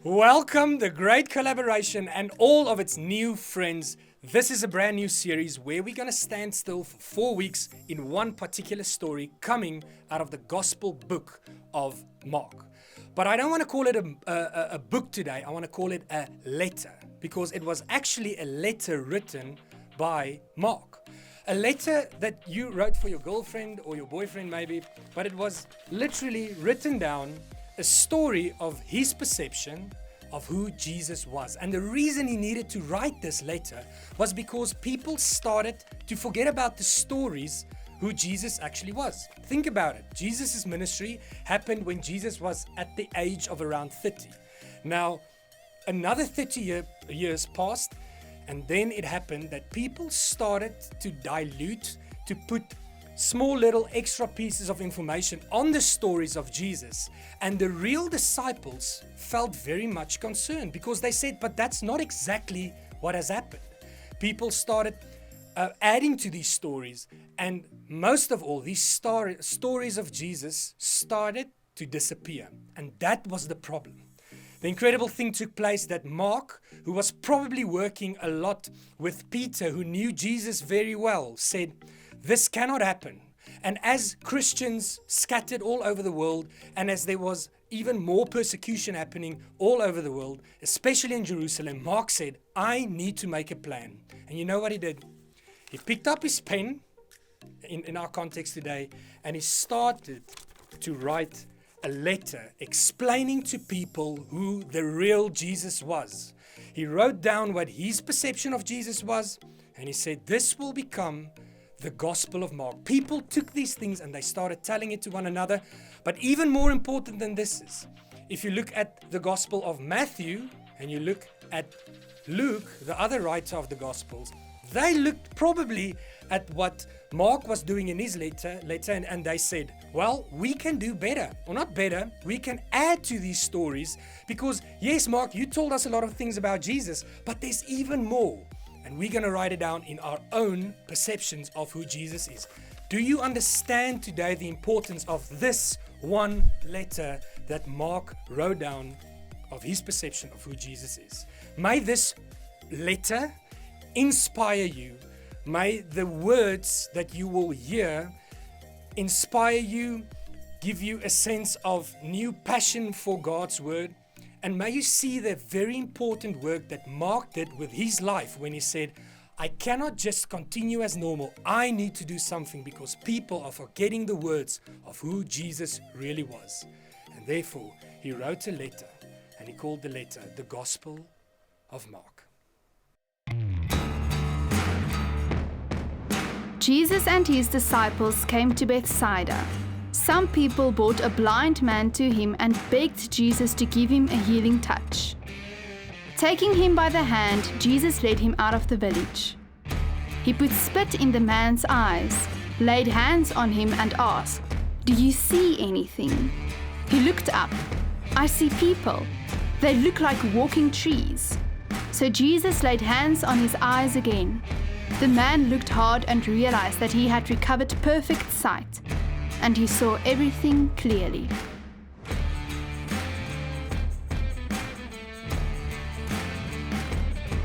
Welcome, the great collaboration and all of its new friends. This is a brand new series where we're going to stand still for 4 weeks in one particular story coming out of the Gospel book of Mark. But I don't want to call it a book today. I want to call it a letter, because it was actually a letter written by Mark. A letter that you wrote for your girlfriend or your boyfriend maybe, but it was literally written down, a story of his perception of who Jesus was. And the reason he needed to write this letter was because people started to forget about the stories who Jesus actually was. Think about it. Jesus' ministry happened when Jesus was at the age of around 30. Now, another 30 years passed, and then it happened that people started to dilute, to put small little extra pieces of information on the stories of Jesus. And the real disciples felt very much concerned because they said, but that's not exactly what has happened. People started adding to these stories, and most of all, these stories of Jesus started to disappear. And that was the problem. The incredible thing took place that Mark, who was probably working a lot with Peter, who knew Jesus very well, said, this cannot happen. And as Christians scattered all over the world, and as there was even more persecution happening all over the world, especially in Jerusalem, Mark said, I need to make a plan. And you know what he did? He picked up his pen, in our context today, and he started to write a letter explaining to people who the real Jesus was. He wrote down what his perception of Jesus was, and he said, this will become the Gospel of Mark. People took these things and they started telling it to one another. But even more important than this is, if you look at the Gospel of Matthew and you look at Luke, the other writer of the Gospels, they looked probably at what Mark was doing in his letter and they said, well, we can do better. Or not better, we can add to these stories because, yes, Mark, you told us a lot of things about Jesus, but there's even more. And we're going to write it down in our own perceptions of who Jesus is. Do you understand today the importance of this one letter that Mark wrote down of his perception of who Jesus is? May this letter inspire you. May the words that you will hear inspire you, give you a sense of new passion for God's word. And may you see the very important work that Mark did with his life when he said, I cannot just continue as normal. I need to do something because people are forgetting the words of who Jesus really was. And therefore, he wrote a letter, and he called the letter the Gospel of Mark. Jesus and his disciples came to Bethsaida. Some people brought a blind man to him and begged Jesus to give him a healing touch. Taking him by the hand, Jesus led him out of the village. He put spit in the man's eyes, laid hands on him and asked, do you see anything? He looked up. I see people. They look like walking trees. So Jesus laid hands on his eyes again. The man looked hard and realized that he had recovered perfect sight, and he saw everything clearly.